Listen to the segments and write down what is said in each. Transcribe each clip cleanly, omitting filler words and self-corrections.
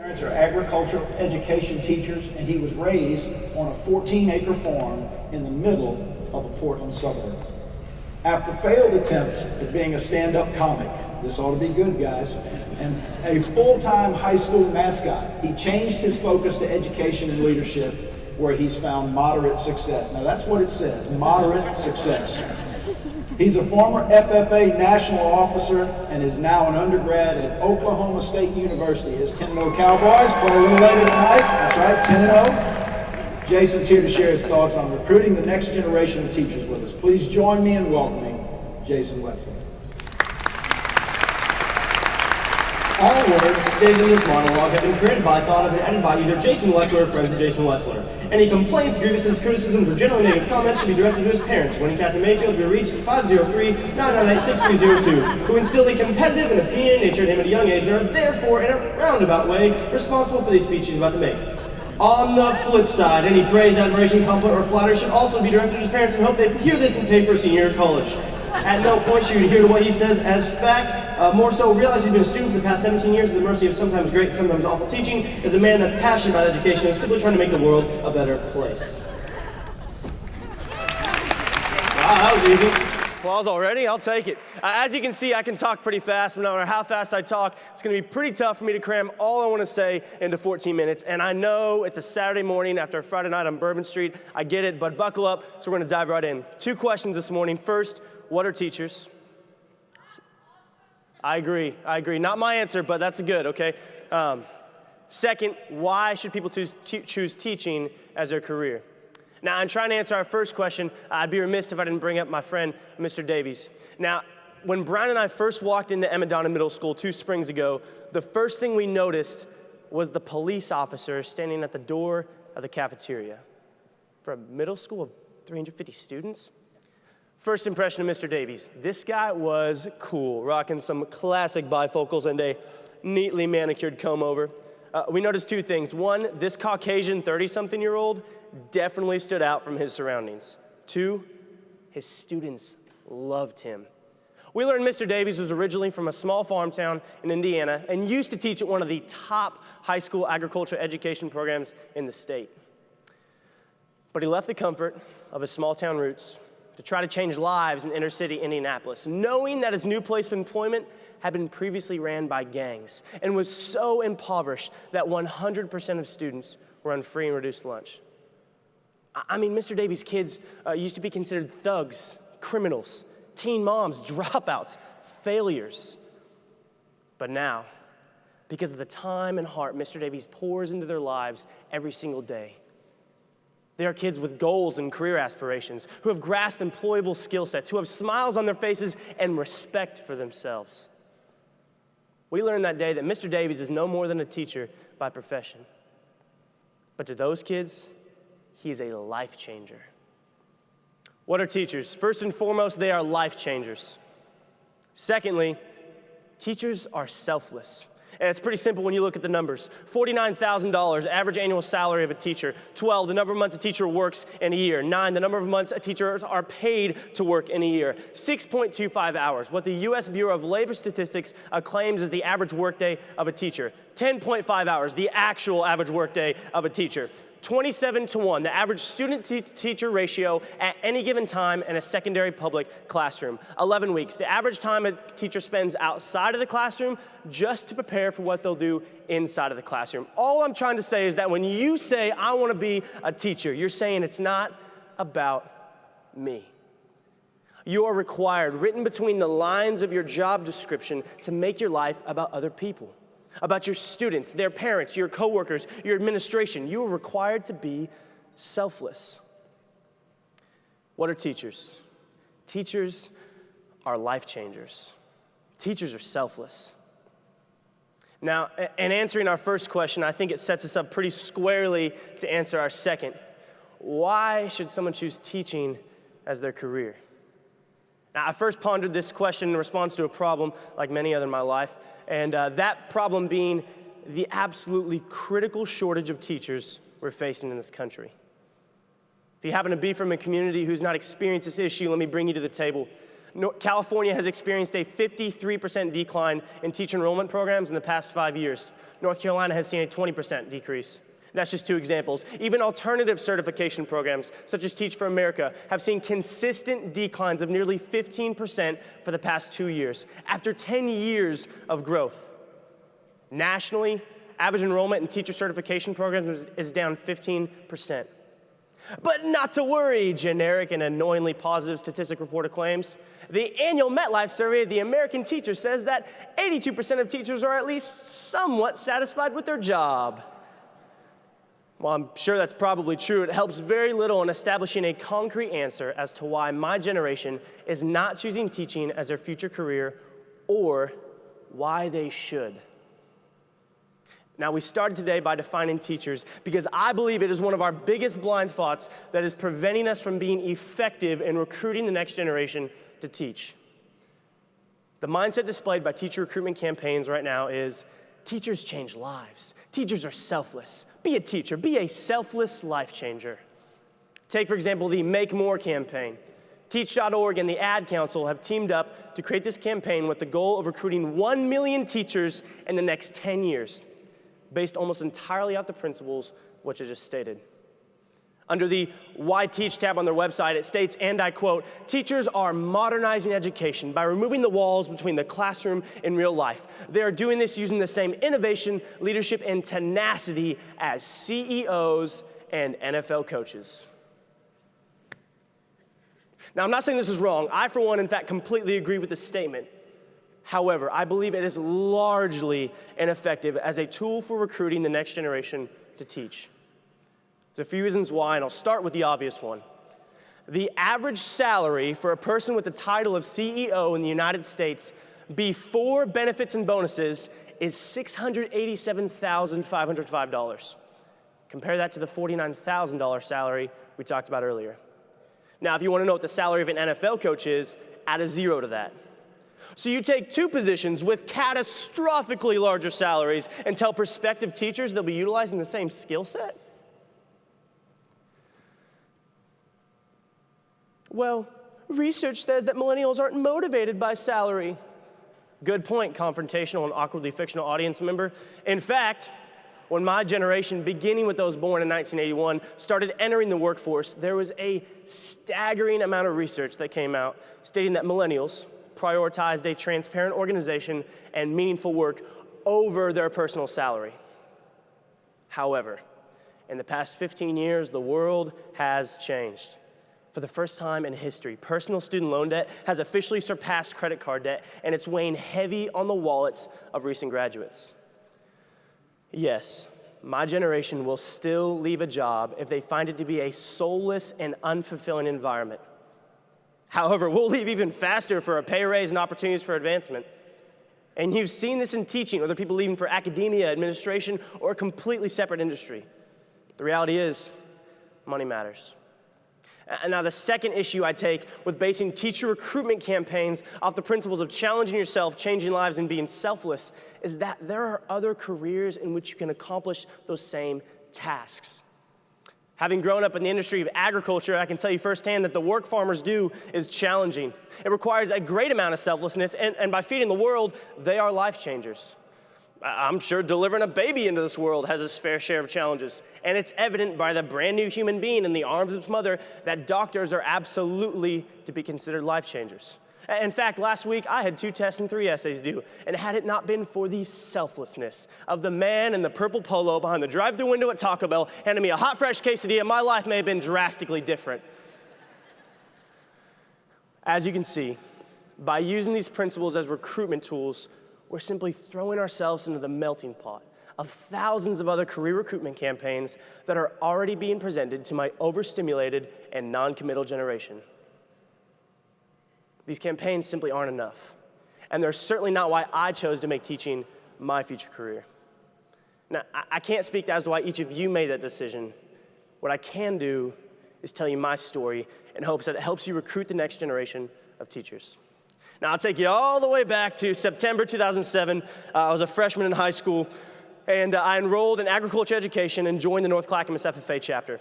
Parents are agricultural education teachers, and he was raised on a 14-acre farm in the middle of a Portland suburb. After failed attempts at being a stand-up comic, this ought to be good, guys, and a full-time high school mascot, he changed his focus to education and leadership, where he's found moderate success. Now that's what it says, moderate success. He's a former FFA national officer and is now an undergrad at Oklahoma State University. His 10-0 Cowboys play a little later tonight. That's right, 10-0. Jason's here to share his thoughts on recruiting the next generation of teachers with us. Please join me in welcoming Jason Wetzler. All words stated in this monologue have been created by, thought of, and edited by either Jason Wetzler or friends of Jason Wetzler. Any complaints, grievances, criticisms, or generally negative comments should be directed to his parents. Winning Captain Mayfield will be reached at 503-998-6302, who instilled a competitive and opinionated nature in him at a young age and are therefore, in a roundabout way, responsible for these speeches he's about to make. On the flip side, any praise, admiration, compliment, or flattery should also be directed to his parents and hope they hear this and pay for senior year of college. At no point should you adhere to what he says as fact. More so, realize he's been a student for the past 17 years at the mercy of sometimes great, sometimes awful teaching, as a man that's passionate about education and simply trying to make the world a better place. Wow, that was easy. Applause already? I'll take it. As you can see, I can talk pretty fast, but no matter how fast I talk, it's going to be pretty tough for me to cram all I want to say into 14 minutes. And I know it's a Saturday morning after a Friday night on Bourbon Street. I get it, but buckle up, so we're going to dive right in. 2 questions this morning. First, what are teachers? I agree. Not my answer, but that's good, okay? Second, why should people choose teaching as their career? Now, in trying to answer our first question, I'd be remiss if I didn't bring up my friend, Mr. Davies. Now, when Brian and I first walked into Emma Donna Middle School 2 springs ago, the first thing we noticed was the police officer standing at the door of the cafeteria. For a middle school of 350 students? First impression of Mr. Davies. This guy was cool, rocking some classic bifocals and a neatly manicured comb over. We noticed 2 things. 1, this Caucasian 30-something-year-old definitely stood out from his surroundings. 2, his students loved him. We learned Mr. Davies was originally from a small farm town in Indiana and used to teach at one of the top high school agricultural education programs in the state. But he left the comfort of his small town roots to try to change lives in inner city Indianapolis, knowing that his new place of employment had been previously ran by gangs and was so impoverished that 100% of students were on free and reduced lunch. I mean, Mr. Davies' kids used to be considered thugs, criminals, teen moms, dropouts, failures. But now, because of the time and heart Mr. Davies pours into their lives every single day, they are kids with goals and career aspirations, who have grasped employable skill sets, who have smiles on their faces and respect for themselves. We learned that day that Mr. Davies is no more than a teacher by profession. But to those kids, he is a life changer. What are teachers? First and foremost, they are life changers. Secondly, teachers are selfless. And it's pretty simple when you look at the numbers. $49,000, average annual salary of a teacher. 12, the number of months a teacher works in a year. 9, the number of months teachers are paid to work in a year. 6.25 hours, what the U.S. Bureau of Labor Statistics claims is the average workday of a teacher. 10.5 hours, the actual average workday of a teacher. 27-to-1, the average student-teacher ratio at any given time in a secondary public classroom. 11 weeks, the average time a teacher spends outside of the classroom just to prepare for what they'll do inside of the classroom. All I'm trying to say is that when you say, I want to be a teacher, you're saying it's not about me. You are required, written between the lines of your job description, to make your life about other people. About your students, their parents, your coworkers, your administration. You are required to be selfless. What are teachers? Teachers are life changers. Teachers are selfless. Now, in answering our first question, I think it sets us up pretty squarely to answer our second. Why should someone choose teaching as their career? Now, I first pondered this question in response to a problem like many other in my life. And that problem being the absolutely critical shortage of teachers we're facing in this country. If you happen to be from a community who's not experienced this issue, let me bring you to the table. California has experienced a 53% decline in teacher enrollment programs in the past 5 years. North Carolina has seen a 20% decrease. That's just two examples. Even alternative certification programs, such as Teach for America, have seen consistent declines of nearly 15% for the past 2 years, after 10 years of growth. Nationally, average enrollment in teacher certification programs is down 15%. But not to worry, generic and annoyingly positive statistic reporter claims. The annual MetLife survey of the American teacher says that 82% of teachers are at least somewhat satisfied with their job. While I'm sure that's probably true, it helps very little in establishing a concrete answer as to why my generation is not choosing teaching as their future career or why they should. Now, we started today by defining teachers because I believe it is one of our biggest blind spots that is preventing us from being effective in recruiting the next generation to teach. The mindset displayed by teacher recruitment campaigns right now is, teachers change lives. Teachers are selfless. Be a teacher. Be a selfless life changer. Take, for example, the Make More campaign. Teach.org and the Ad Council have teamed up to create this campaign with the goal of recruiting 1 million teachers in the next 10 years, based almost entirely off the principles which I just stated. Under the Why Teach tab on their website, it states, and I quote, teachers are modernizing education by removing the walls between the classroom and real life. They are doing this using the same innovation, leadership, and tenacity as CEOs and NFL coaches. Now, I'm not saying this is wrong. I, for one, in fact, completely agree with this statement. However, I believe it is largely ineffective as a tool for recruiting the next generation to teach. There's a few reasons why, and I'll start with the obvious one. The average salary for a person with the title of CEO in the United States before benefits and bonuses is $687,505. Compare that to the $49,000 salary we talked about earlier. Now, if you want to know what the salary of an NFL coach is, add a zero to that. So you take two positions with catastrophically larger salaries and tell prospective teachers they'll be utilizing the same skill set? Well, research says that millennials aren't motivated by salary. Good point, confrontational and awkwardly fictional audience member. In fact, when my generation, beginning with those born in 1981, started entering the workforce, there was a staggering amount of research that came out stating that millennials prioritized a transparent organization and meaningful work over their personal salary. However, in the past 15 years, the world has changed. For the first time in history, personal student loan debt has officially surpassed credit card debt, and it's weighing heavy on the wallets of recent graduates. Yes, my generation will still leave a job if they find it to be a soulless and unfulfilling environment. However, we'll leave even faster for a pay raise and opportunities for advancement. And you've seen this in teaching, whether people leaving for academia, administration, or a completely separate industry. The reality is, money matters. And now the second issue I take with basing teacher recruitment campaigns off the principles of challenging yourself, changing lives, and being selfless is that there are other careers in which you can accomplish those same tasks. Having grown up in the industry of agriculture, I can tell you firsthand that the work farmers do is challenging. It requires a great amount of selflessness, and by feeding the world, they are life changers. I'm sure delivering a baby into this world has its fair share of challenges, and it's evident by the brand new human being in the arms of its mother that doctors are absolutely to be considered life changers. In fact, last week I had 2 tests and 3 essays due, and had it not been for the selflessness of the man in the purple polo behind the drive-thru window at Taco Bell handing me a hot, fresh quesadilla, my life may have been drastically different. As you can see, by using these principles as recruitment tools, we're simply throwing ourselves into the melting pot of thousands of other career recruitment campaigns that are already being presented to my overstimulated and non-committal generation. These campaigns simply aren't enough, and they're certainly not why I chose to make teaching my future career. Now, I can't speak as to why each of you made that decision. What I can do is tell you my story in hopes that it helps you recruit the next generation of teachers. Now, I'll take you all the way back to September 2007. I was a freshman in high school, and I enrolled in agriculture education and joined the North Clackamas FFA chapter.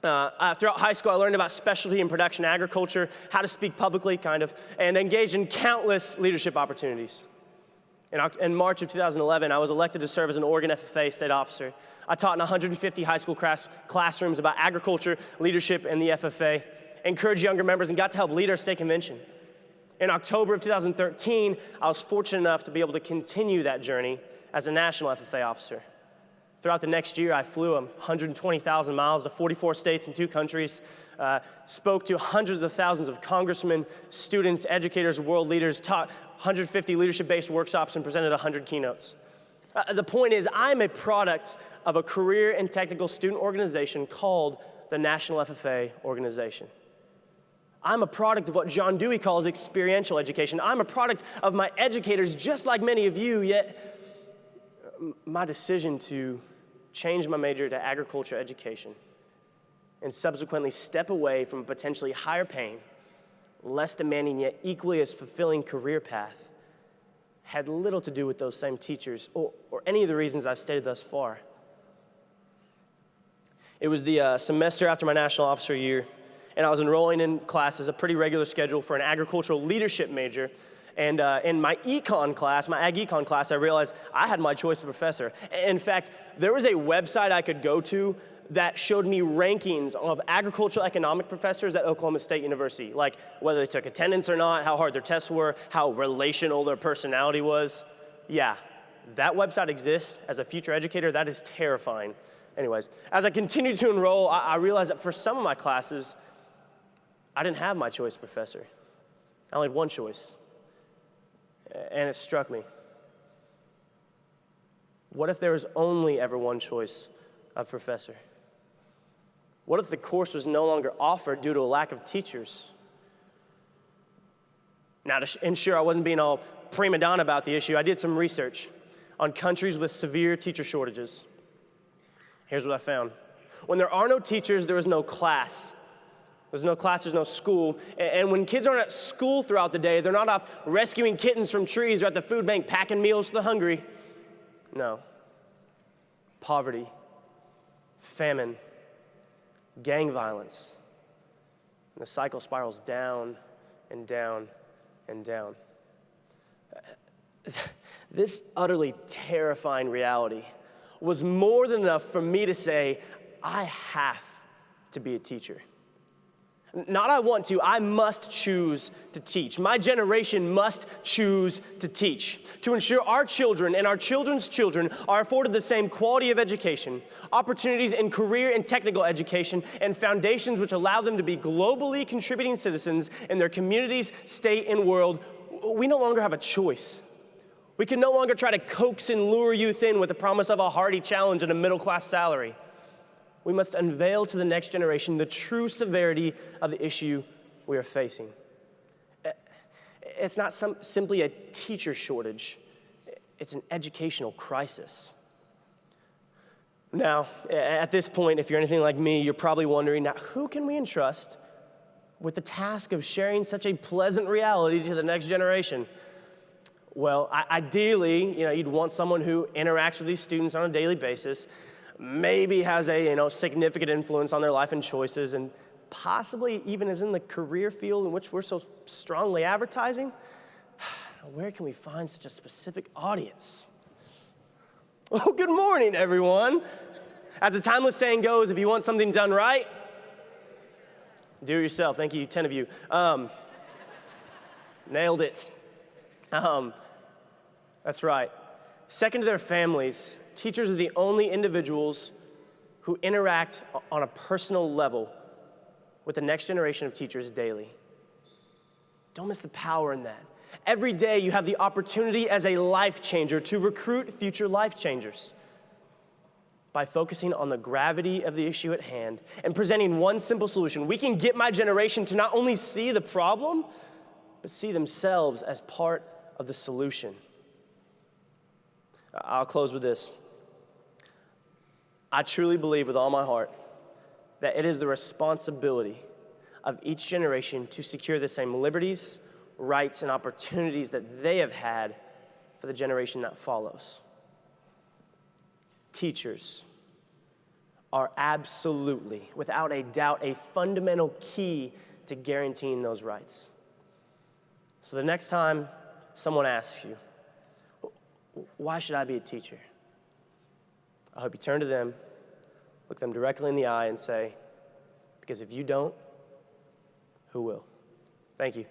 Throughout high school, I learned about specialty and production agriculture, how to speak publicly, kind of, and engaged in countless leadership opportunities. In March of 2011, I was elected to serve as an Oregon FFA state officer. I taught in 150 high school classrooms about agriculture, leadership, and the FFA, encouraged younger members, and got to help lead our state convention. In October of 2013, I was fortunate enough to be able to continue that journey as a national FFA officer. Throughout the next year, I flew 120,000 miles to 44 states and 2 countries, spoke to hundreds of thousands of congressmen, students, educators, world leaders, taught 150 leadership-based workshops, and presented 100 keynotes. The point is, I'm a product of a career and technical student organization called the National FFA Organization. I'm a product of what John Dewey calls experiential education. I'm a product of my educators, just like many of you, yet my decision to change my major to agriculture education and subsequently step away from a potentially higher paying, less demanding yet equally as fulfilling career path had little to do with those same teachers or any of the reasons I've stated thus far. It was the semester after my national officer year, and I was enrolling in classes, a pretty regular schedule for an agricultural leadership major. And in my econ class, my ag econ class, I realized I had my choice of professor. In fact, there was a website I could go to that showed me rankings of agricultural economic professors at Oklahoma State University, like whether they took attendance or not, how hard their tests were, how relational their personality was. Yeah, that website exists. As a future educator, that is terrifying. Anyways, as I continued to enroll, I realized that for some of my classes, I didn't have my choice professor. I only had one choice. And it struck me. What if there was only ever one choice of professor? What if the course was no longer offered due to a lack of teachers? Now, to ensure I wasn't being all prima donna about the issue, I did some research on countries with severe teacher shortages. Here's what I found. When there are no teachers, there is no class. There's no class, there's no school. And when kids aren't at school throughout the day, they're not off rescuing kittens from trees or at the food bank packing meals for the hungry. No. Poverty, famine, gang violence. And the cycle spirals down and down and down. This utterly terrifying reality was more than enough for me to say, I have to be a teacher. Not I want to, I must choose to teach. My generation must choose to teach to ensure our children and our children's children are afforded the same quality of education, opportunities in career and technical education, and foundations which allow them to be globally contributing citizens in their communities, state, and world. We no longer have a choice. We can no longer try to coax and lure youth in with the promise of a hearty challenge and a middle-class salary. We must unveil to the next generation the true severity of the issue we are facing. It's not simply a teacher shortage. It's an educational crisis. Now, at this point, if you're anything like me, you're probably wondering, now, who can we entrust with the task of sharing such a pleasant reality to the next generation? Well, ideally, you'd want someone who interacts with these students on a daily basis, maybe has a significant influence on their life and choices, and possibly even is in the career field in which we're so strongly advertising. Where can we find such a specific audience? Oh, good morning, everyone. As the timeless saying goes, if you want something done right, do it yourself. Thank you, 10 of you. Nailed it. That's right. Second to their families, teachers are the only individuals who interact on a personal level with the next generation of teachers daily. Don't miss the power in that. Every day you have the opportunity as a life changer to recruit future life changers. By focusing on the gravity of the issue at hand and presenting one simple solution, we can get my generation to not only see the problem, but see themselves as part of the solution. I'll close with this. I truly believe with all my heart that it is the responsibility of each generation to secure the same liberties, rights, and opportunities that they have had for the generation that follows. Teachers, are absolutely, without a doubt, a fundamental key to guaranteeing those rights. So the next time someone asks you, why should I be a teacher? I hope you turn to them, look them directly in the eye and say, because if you don't, who will? Thank you.